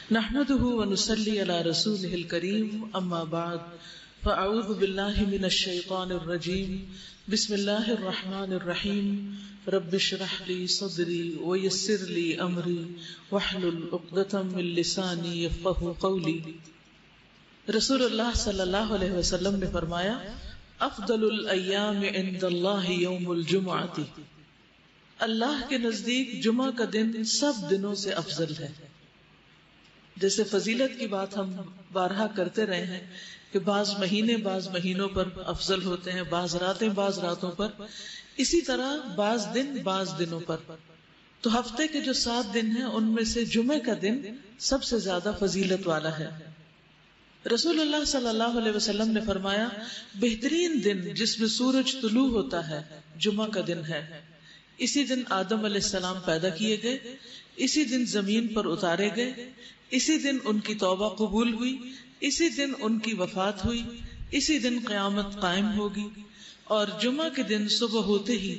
نحمده ونصلي على رسوله الكريم اما بعد فاعوذ بالله من الشيطان الرجيم بسم الله الرحمن الرحيم رب اشرح لي صدري ويسر لي امري واحلل عقدة من لساني يفقهوا قولي۔ رسول اللہ صلی اللہ علیہ وسلم نے فرمایا افضل الایام عند اللہ یوم الجمعۃ، اللہ کے نزدیک جمعہ کا دن سب دنوں سے افضل ہے۔ جیسے فضیلت کی بات ہم بارہا کرتے رہے ہیں کہ بعض مہینے بعض مہینوں پر افضل ہوتے ہیں، بعض راتیں بعض راتوں پر، اسی طرح بعض دن بعض دنوں پر۔ تو ہفتے کے جو 7 دن ہیں ان میں سے جمعے کا دن سب سے زیادہ فضیلت والا ہے۔ رسول اللہ صلی اللہ علیہ وسلم نے فرمایا بہترین دن جس میں سورج طلوع ہوتا ہے جمعہ کا دن ہے۔ اسی دن آدم علیہ السلام پیدا کیے گئے، اسی دن زمین پر اتارے گئے، اسی دن ان کی توبہ قبول ہوئی، اسی دن ان کی وفات ہوئی، اسی دن قیامت قائم ہوگی۔ اور جمعہ کے دن صبح ہوتے ہی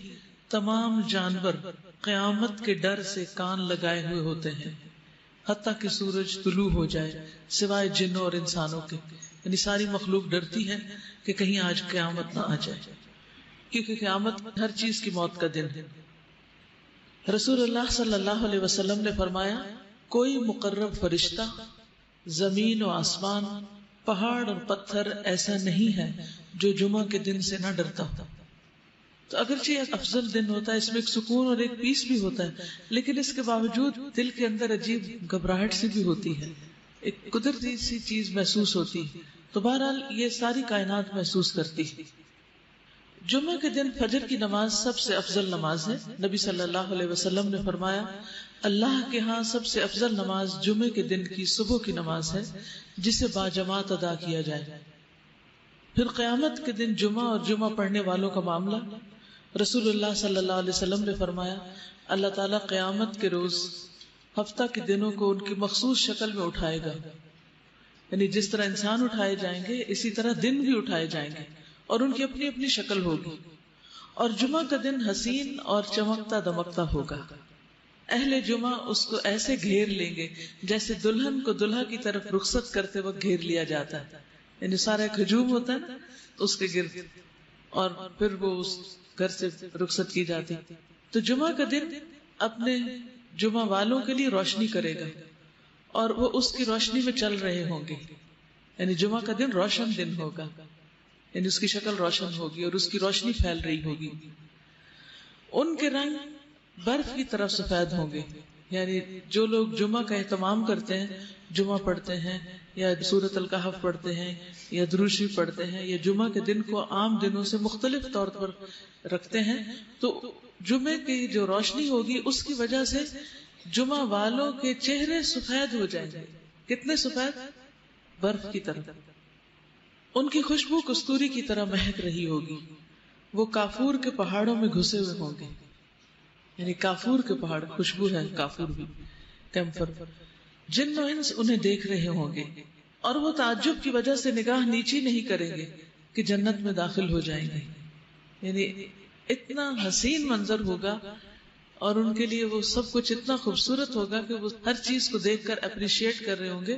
تمام جانور قیامت کے ڈر سے کان لگائے ہوئے ہوتے ہیں، حتیٰ کہ سورج طلوع ہو جائے، سوائے جنوں اور انسانوں کے، یعنی ساری مخلوق ڈرتی ہے کہ کہیں آج قیامت نہ آ جائے، کیونکہ قیامت ہر چیز کی موت کا دن ہے۔ رسول اللہ صلی اللہ علیہ وسلم نے فرمایا کوئی مقرب فرشتہ زمین و آسمان، پہاڑ اور پتھر ایسا نہیں ہے جو جمعہ کے دن سے نہ ڈرتا ہوتا۔ تو اگرچہ ایک افضل دن ہوتا ہے، اس میں ایک سکون اور ایک پیس بھی ہوتا ہے، لیکن اس کے باوجود دل کے اندر عجیب گھبراہٹ سی بھی ہوتی ہے، ایک قدرتی سی چیز محسوس ہوتی ہے۔ تو بہرحال یہ ساری کائنات محسوس کرتی ہے۔ جمعہ کے دن فجر کی نماز سب سے افضل نماز ہے۔ نبی صلی اللہ علیہ وسلم نے فرمایا اللہ کے ہاں سب سے افضل نماز جمعے کے دن کی صبح کی نماز ہے جسے باجماعت ادا کیا جائے۔ پھر قیامت کے دن جمعہ اور جمعہ پڑھنے والوں کا معاملہ، رسول اللہ صلی اللہ علیہ وسلم نے فرمایا اللہ تعالیٰ قیامت کے روز ہفتہ کے دنوں کو ان کی مخصوص شکل میں اٹھائے گا، یعنی جس طرح انسان اٹھائے جائیں گے اسی طرح دن بھی اٹھائے جائیں گے، اور ان کی اپنی اپنی شکل ہوگی۔ اور جمعہ کا دن حسین اور چمکتا دمکتا ہوگا۔ اہل جمعہ اس کو ایسے گھیر لیں گے جیسے دلہن کو دلہا کی طرف رخصت کرتے وقت گھیر لیا جاتا ہے، یعنی سارا ایک ہجوم ہوتا ہے نا اس کے گرد، اور پھر وہ اس گھر سے رخصت کی جاتی۔ تو جمعہ کا دن اپنے جمعہ والوں کے لیے روشنی کرے گا، اور وہ اس کی روشنی میں چل رہے ہوں گے، یعنی جمعہ کا دن روشن دن ہوگا، یعنی اس کی شکل روشن ہوگی اور اس کی روشنی پھیل رہی ہوگی۔ ان کے رنگ برف کی طرف سفید ہوں گے، یعنی جو لوگ جمعہ کا اہتمام کرتے ہیں، جمعہ پڑھتے ہیں یا سورۃ الکہف پڑھتے ہیں یا درود شریف پڑھتے ہیں یا جمعہ کے دن کو عام دنوں سے مختلف طور پر رکھتے ہیں، تو جمعے کی جو روشنی ہوگی اس کی وجہ سے جمعہ والوں کے چہرے سفید ہو جائیں گے۔ کتنے سفید؟ برف کی طرح۔ ان کی خوشبو کستوری کی طرح مہک رہی ہوگی۔ وہ کافور کے پہاڑوں میں گھسے ہوئے ہوں گے، یعنی کافور کے پہاڑ، خوشبو ہے کافور بھی، کیمفر۔ جن و انس انہیں دیکھ رہے ہوں گے، اور وہ تعجب کی وجہ سے نگاہ نیچی نہیں کریں گے کہ جنت میں داخل ہو جائیں گے، یعنی اتنا حسین منظر ہوگا، اور ان کے لیے وہ سب کچھ اتنا خوبصورت ہوگا کہ وہ ہر چیز کو دیکھ کر اپریشیٹ کر رہے ہوں گے،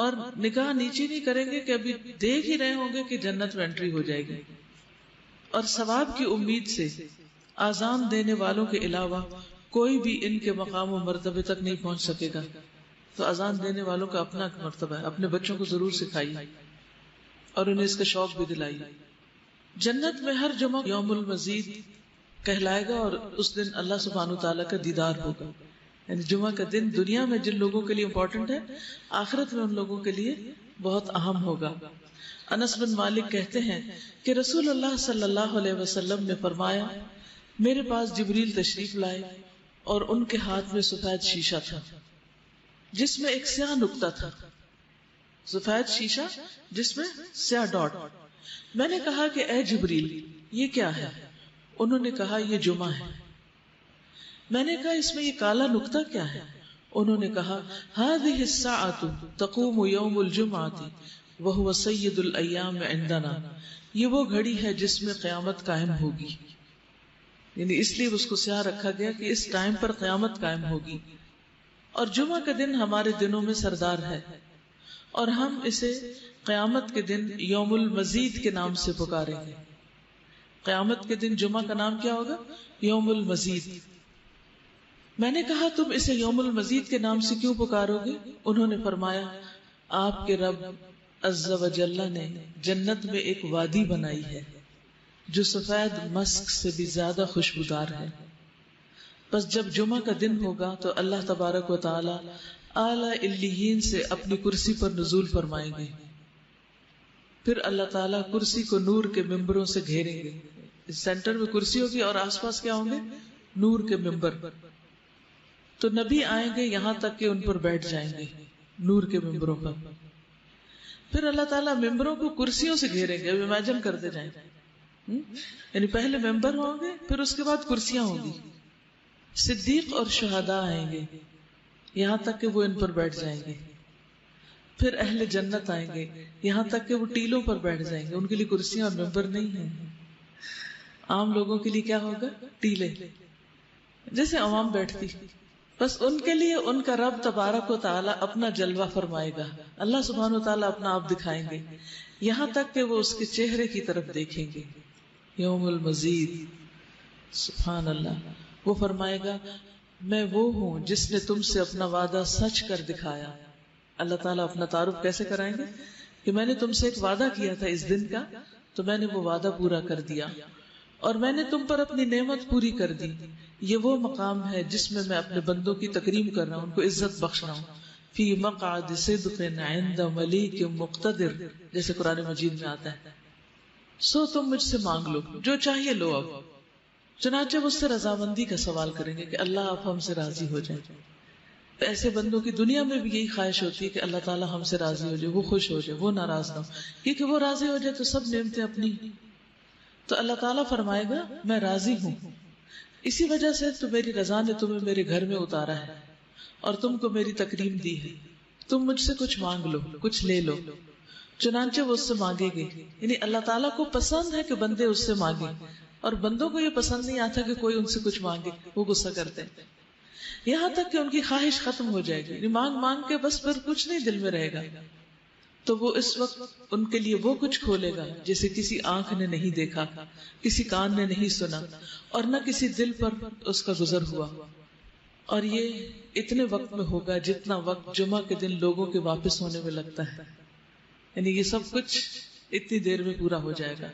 اور نگاہ نیچی نہیں کریں گے کہ ابھی دیکھ ہی رہے ہوں گے کہ جنت میں انٹری ہو جائے گی۔ اور ثواب کی امید سے آذان دینے والوں کے علاوہ کوئی بھی ان کے مقام و مرتبے تک نہیں پہنچ سکے گا۔ تو آذان دینے والوں کا اپنا مرتبہ ہے، اپنے بچوں کو ضرور سکھائیے اور انہیں اس کا شوق بھی دلائیے۔ جنت میں ہر جمعہ یوم المزید کہلائے گا، اور اس دن اللہ سبحانہ تعالیٰ کا دیدار ہوگا، یعنی جمعہ کا دن دنیا میں جن لوگوں کے لیے امپورٹنٹ ہے، آخرت میں ان لوگوں کے لیے بہت اہم ہوگا۔ انس بن مالک کہتے ہیں کہ رسول اللہ صلی اللہ علیہ وسلم نے فرمایا میرے پاس جبریل تشریف لائے اور ان کے ہاتھ میں سفید شیشہ تھا جس میں ایک سیاہ نقطہ تھا، سفید شیشہ جس میں سیاہ ڈاٹ۔ میں نے کہا کہ اے جبریل یہ کیا ہے؟ انہوں نے کہا یہ جمعہ ہے۔ میں نے کہا اس میں یہ کالا نقطہ کیا ہے؟ انہوں نے کہا هذه الساعة تقوم يوم الجمعة وهو سید الایام عندنا، یہ وہ گھڑی ہے جس میں قیامت قائم ہوگی، یعنی اس لیے اس کو سیاہ رکھا گیا کہ اس ٹائم پر قیامت قائم ہوگی۔ اور جمعہ کا دن ہمارے دنوں میں سردار ہے، اور ہم اسے قیامت کے دن یوم المزید کے نام سے پکاریں گے۔ قیامت کے دن جمعہ کا نام کیا ہوگا؟ یوم المزید۔ میں نے کہا تم اسے یوم المزید کے نام سے کیوں پکارو گے؟ انہوں نے فرمایا آپ کے رب عز و جل نے جنت میں ایک وادی بنائی ہے جو سفید مسک سے بھی زیادہ خوشبودار ہے، بس جب جمعہ کا دن ہوگا تو اللہ تبارک و تعالی اعلی علیین سے اپنی کرسی پر نزول فرمائیں گے، پھر اللہ تعالیٰ کرسی کو نور کے ممبروں سے گھیریں گے۔ اس سینٹر میں کرسی ہوگی اور آس پاس کیا ہوں گے؟ نور کے ممبر۔ تو نبی آئیں گے یہاں تک کہ ان پر بیٹھ جائیں گے، نور کے ممبروں پر۔ پھر اللہ تعالیٰ ممبروں کو کرسیوں سے گھیریں گے۔ اب امیجن کرتے جائیں، یعنی پہلے ممبر ہوں گے، پھر اس کے بعد کرسیاں ہوں گی۔ صدیق اور شہداء آئیں گے یہاں تک کہ وہ ان پر بیٹھ جائیں گے۔ پھر اہل جنت آئیں گے یہاں تک کہ وہ ٹیلوں پر بیٹھ جائیں گے، ان کے لیے کرسیاں اور ممبر نہیں ہیں۔ عام لوگوں کے لیے کیا ہوگا؟ ٹیلے، جیسے عوام بیٹھتی۔ بس ان کے لیے ان کا رب تبارک و تعالیٰ اپنا جلوہ فرمائے گا، اللہ سبحانہ و تعالیٰ اپنا آپ دکھائیں گے، یہاں تک کہ وہ اس کے چہرے کی طرف دیکھیں گے۔ یوم المزید، سبحان اللہ۔ وہ فرمائے گا میں وہ ہوں جس نے تم سے اپنا وعدہ سچ کر دکھایا۔ اللہ تعالیٰ اپنا تعارف کیسے کرائیں گے کہ میں نے تم سے ایک وعدہ کیا تھا اس دن کا، تو میں نے وہ وعدہ پورا کر دیا، اور میں نے تم پر اپنی نعمت پوری کر دی۔ یہ وہ مقام ہے جس میں اپنے بندوں کی تکریم کر رہا ہوں، ان کو عزت بخش رہا ہوں۔ فی مقعد صدق عند ملیک مقتدر، جیسے قرآن مجید میں آتا ہے۔ سو تم مجھ سے مانگ لو، جو چاہیے لو۔ اب چنانچہ وہ اس سے رضامندی کا سوال کریں گے کہ اللہ آپ ہم سے راضی ہو جائیں۔ ایسے بندوں کی دنیا میں بھی یہی خواہش ہوتی ہے کہ اللہ تعالیٰ ہم سے راضی ہو جائے، وہ خوش ہو جائے، وہ ناراض نہ ہو، کیونکہ وہ راضی ہو جائے تو سب نعمتیں اپنی۔ تو اللہ تعالیٰ فرمائے گا میں راضی ہوں، اسی وجہ سے تو میری رضا نے تمہیں میرے گھر میں اتارا ہے اور تم کو میری تکریم دی ہے، تم مجھ سے کچھ مانگ لو، کچھ لے لو۔ چنانچہ وہ اس سے مانگے گے، یعنی اللہ تعالیٰ کو پسند ہے کہ بندے اس سے مانگیں، اور بندوں کو یہ پسند نہیں آتا کہ کوئی ان سے کچھ مانگے، وہ غصہ کرتے ہیں، یہاں تک کہ ان کی خواہش ختم ہو جائے گی، یعنی مانگ مانگ کے بس پھر کچھ نہیں دل میں رہے گا۔ تو وہ اس وقت ان کے لیے وہ کچھ کھولے گا جسے کسی آنکھ نے نہیں دیکھا، کسی کان نے نہیں سنا، اور نہ کسی دل پر اس کا گزر ہوا۔ اور یہ اتنے وقت میں ہوگا جتنا وقت جمعہ کے دن لوگوں کے واپس ہونے میں لگتا ہے، یعنی یہ سب کچھ اتنی دیر میں پورا ہو جائے گا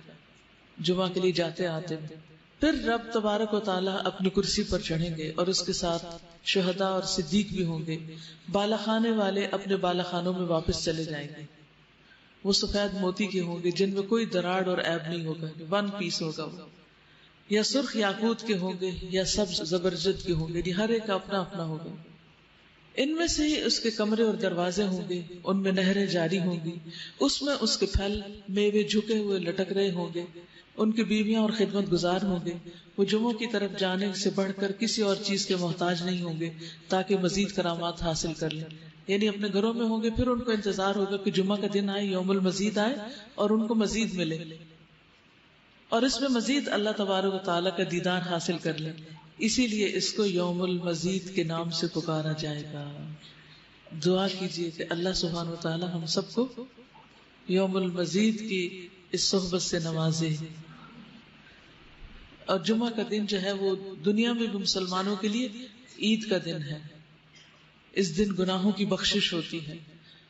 جمعہ کے لیے جاتے آتے میں۔ پھر رب تبارک و تعالیٰ اپنی کرسی پر چڑھیں گے اور اس کے ساتھ شہداء اور صدیق بھی ہوں گے۔ بالا خانے والے اپنے بالا خانوں میں واپس چلے جائیں گے، وہ سفید موتی کے ہوں گے جن میں کوئی دراڑ اور عیب نہیں ہوگا، ون پیس ہوگا، وہ یا سرخ یاقوت کے ہوں گے یا سبز زبرجد کے ہوں گے، ہر ایک کا اپنا اپنا ہوگا۔ ان میں سے ہی اس کے کمرے اور دروازے ہوں گے، ان میں نہریں جاری ہوں گی، اس میں اس کے پھل میوے جھکے ہوئے لٹک رہے ہوں گے، ان کی بیویاں اور خدمت گزار ہوں گے، وہ جمعوں کی طرف جانے سے بڑھ کر کسی اور چیز کے محتاج نہیں ہوں گے تاکہ مزید کرامات حاصل کر لیں، یعنی اپنے گھروں میں ہوں گے، پھر ان کو انتظار ہوگا کہ جمعہ کا دن آئے، یوم المزید آئے اور ان کو مزید ملے، اور اس میں مزید اللہ تبارک و تعالیٰ کا دیدار حاصل کر لیں۔ اسی لیے اس کو یوم المزید کے نام سے پکارا جائے گا۔ دعا کیجیے کہ اللہ سبحانہ و تعالیٰ ہم سب کو یوم المزید کی اس صحبت سے نوازے۔ اور جمعہ کا دن جو ہے وہ دنیا میں بھی مسلمانوں کے لیے عید کا دن ہے، اس دن گناہوں کی بخشش ہوتی ہے۔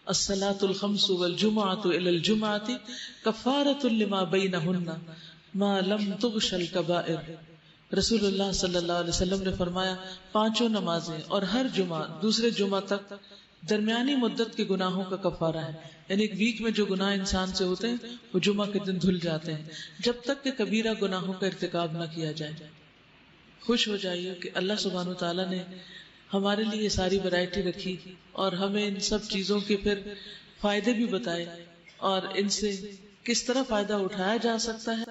الصلاۃ الخمس والجمعۃ الی الجمعۃ کفارۃ لما بینہن ما لم تغش الکبائر۔ رسول اللہ صلی اللہ علیہ وسلم نے فرمایا 5 نمازیں اور ہر جمعہ دوسرے جمعہ تک درمیانی مدت کے گناہوں کا کفارہ ہے، یعنی ایک ویک میں جو گناہ انسان سے ہوتے ہیں وہ جمعہ کے دن دھل جاتے ہیں، جب تک کہ کبیرہ گناہوں کا ارتکاب نہ کیا جائے۔ خوش ہو جائیے کہ اللہ سبحانہ وتعالیٰ نے ہمارے لیے یہ ساری ورائٹی رکھی اور ہمیں ان سب چیزوں کے پھر فائدے بھی بتائے اور ان سے کس طرح فائدہ اٹھایا جا سکتا ہے۔